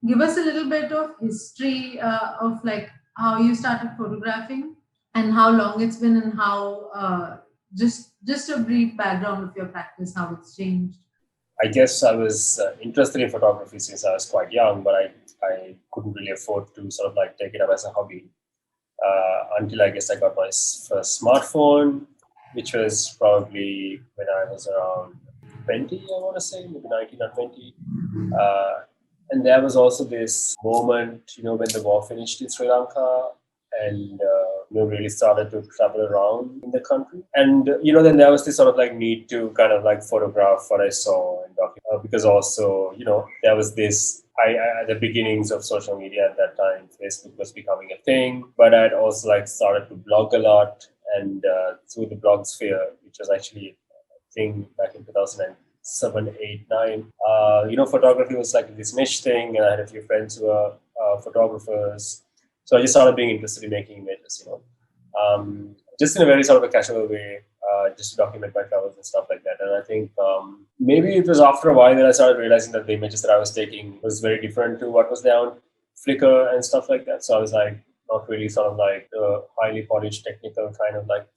give us a little bit of history of like how you started photographing and how long it's been and how just a brief background of your practice, how it's changed. I guess I was interested in photography since I was quite young, but I couldn't really afford to sort of like take it up as a hobby until I guess I got my first smartphone, which was probably when I was around 20, I want to say, maybe 19 or 20. Uh, and there was also this moment, when the war finished in Sri Lanka and, really started to travel around in the country. And, then there was this sort of like need to kind of like photograph what I saw and document, because also, there was this at the beginnings of social media at that time, Facebook was becoming a thing, but I'd also like started to blog a lot, and through the blog sphere, which was actually a thing back in 2007, 8, 9. Photography was like this niche thing, and I had a few friends who were photographers, so I just started being interested in making images, just in a very sort of a casual way, just to document my travels and stuff like that. And I think maybe it was after a while that I started realizing that the images that I was taking was very different to what was there on Flickr and stuff like that. So I was like not really sort of like a highly polished technical kind of like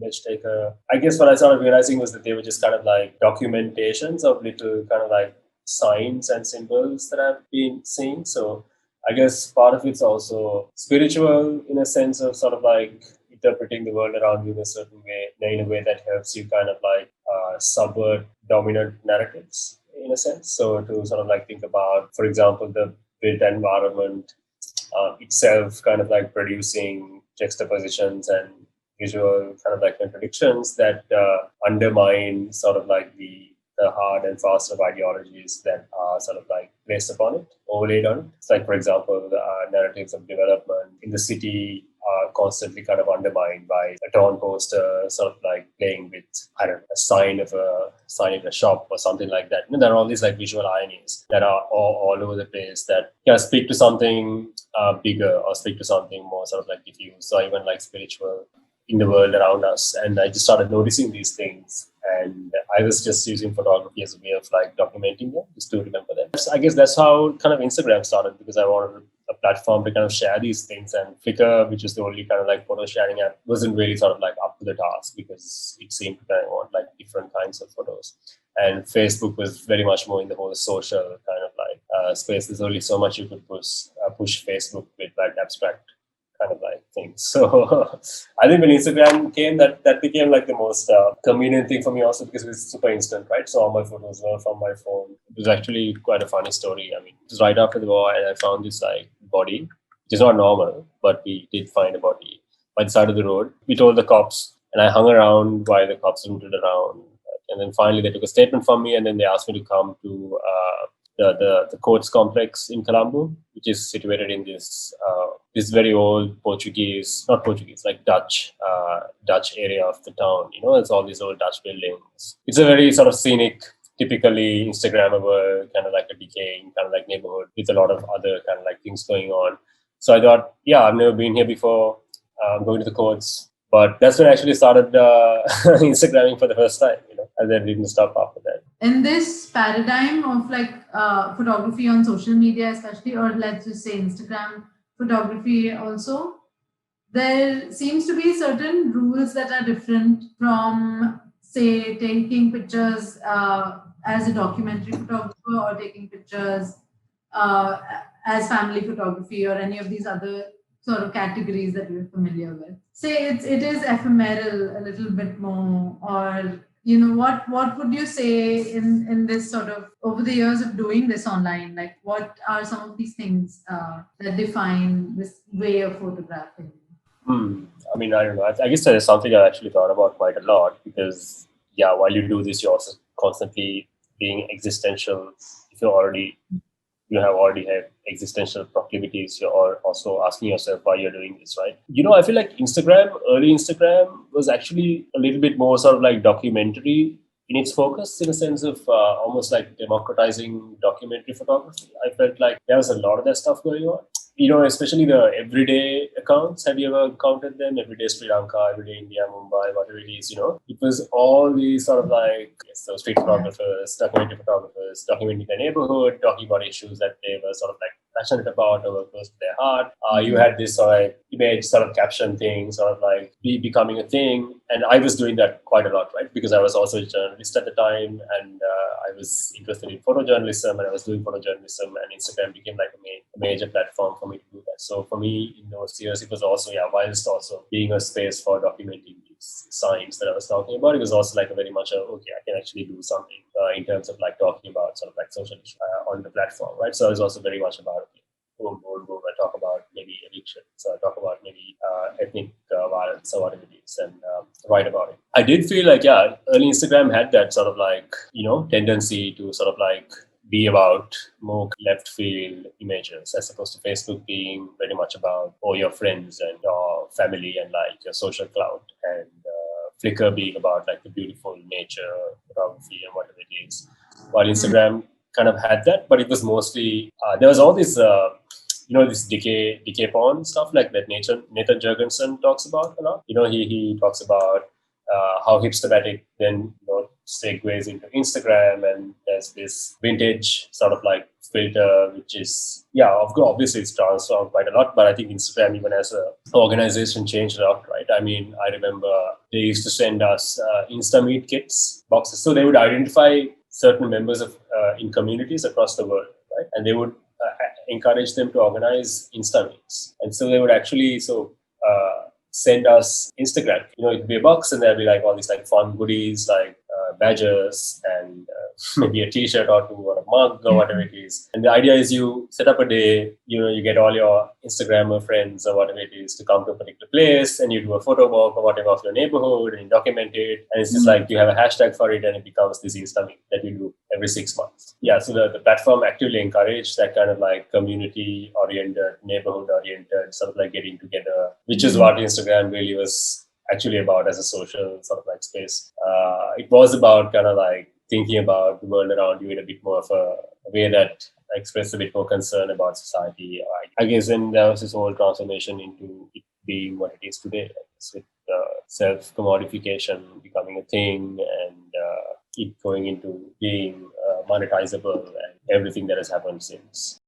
image taker. I guess what I started realizing was that they were just kind of like documentations of little kind of like signs and symbols that I've been seeing. So I guess part of it's also spiritual in a sense of sort of like interpreting the world around you in a certain way, in a way that helps you kind of like subvert dominant narratives in a sense. So to sort of like think about, for example, the built environment itself kind of like producing juxtapositions and visual kind of like contradictions that undermine sort of like the hard and fast sort of ideologies that are sort of like placed upon it, overlaid on it. It's like, for example, the narratives of development in the city are constantly kind of undermined by a torn poster, sort of like playing with, I don't know, a sign in a shop or something like that. There are all these like visual ironies that are all over the place that speak to something bigger or speak to something more sort of like diffuse or even like spiritual in the world around us. And I just started noticing these things. And I was just using photography as a way of like documenting them, just to remember them. So I guess that's how kind of Instagram started, because I wanted a platform to kind of share these things. And Flickr, which is the only kind of like photo sharing app, wasn't really sort of like up to the task, because it seemed to kind of want like different kinds of photos. And Facebook was very much more in the whole social kind of like space. There's only so much you could push Facebook with like abstract kind of like things. So I think when Instagram came, that became like the most convenient thing for me also, because it was super instant, right? So all my photos were from my phone. It was actually quite a funny story. I mean, it was right after the war, and I found this like body, which is not normal, but we did find a body by the side of the road. We told the cops, and I hung around while the cops rooted around. And then finally they took a statement from me, and then they asked me to come to the courts complex in Colombo, which is situated in this very old not Portuguese, like Dutch area of the town. It's all these old Dutch buildings. It's a very sort of scenic, typically Instagrammable kind of like a decaying kind of like neighborhood with a lot of other kind of like things going on. So I thought, I've never been here before. I'm going to the courts. But that's when I actually started Instagramming for the first time, and then didn't stop after that. In this paradigm of like photography on social media, especially, or let's just say Instagram photography also, there seems to be certain rules that are different from, say, taking pictures as a documentary photographer, or taking pictures as family photography, or any of these other sort of categories that we're familiar with. Say it is ephemeral a little bit more, or what would you say in this sort of, over the years of doing this online, like what are some of these things that define this way of photographing? I mean, I don't know. I guess that is something I actually thought about quite a lot, because while you do this, you're also constantly being existential. If you have already had existential proclivities, you're also asking yourself why you're doing this, right? I feel like early Instagram was actually a little bit more sort of like documentary in its focus, in a sense of almost like democratizing documentary photography. I felt like there was a lot of that stuff going on. Especially the everyday accounts. Have you ever encountered them? Everyday Sri Lanka, everyday India, Mumbai, whatever it is, It was all these sort of like, so street photographers, documentary photographers, documenting their neighborhood, talking about issues that they were sort of like passionate about or were close to their heart. You had this sort of image sort of caption thing, sort of like becoming a thing. And I was doing that quite a lot, right? Because I was also a journalist at the time, and I was interested in photojournalism, and I was doing photojournalism, and Instagram became like a major platform for me to do that. So for me, in those years, it was also, whilst also being a space for documenting these signs that I was talking about, it was also like a very much okay, I can actually do something in terms of like talking about sort of like social issues on the platform, right? So it was also very much about, okay, boom, I talk about maybe addiction, so I talk about maybe ethnic violence or whatever it is, and write about it. I did feel like, early Instagram had that sort of like, tendency to sort of like be about more left field images, as opposed to Facebook being very much about all your friends and your family and like your social cloud, and Flickr being about like the beautiful nature, photography, and whatever it is. While Instagram kind of had that, but it was mostly there was all this this decay porn stuff like that Nathan Jurgensen talks about a lot. He talks about how hipstermatic then segues into Instagram, and there's this vintage sort of like filter, which is obviously it's transformed quite a lot, but I think Instagram even as an organization changed a lot, right? I mean, I remember they used to send us Insta Meet kits boxes, so they would identify certain members of in communities across the world, right? And they would encourage them to organize Insta Meets, and so they would actually send us Instagram. It'd be a box, and there'd be like all these like fun goodies like badges and maybe a T-shirt or two or a mug or whatever it is. And the idea is you set up a day, you get all your Instagrammer friends or whatever it is to come to a particular place, and you do a photo walk or whatever of your neighborhood, and you document it. And it's just like you have a hashtag for it, and it becomes this Insta Meet that you do every 6 months. Yeah, so the platform actively encouraged that kind of like community-oriented, neighborhood-oriented sort of like getting together, which is what Instagram really was actually about as a social sort of like space. It was about kind of like thinking about the world around you in a bit more of a way that expressed a bit more concern about society. I guess then there was this whole transformation into it being what it is today, with self-commodification becoming a thing, and it going into being monetizable, and everything that has happened since.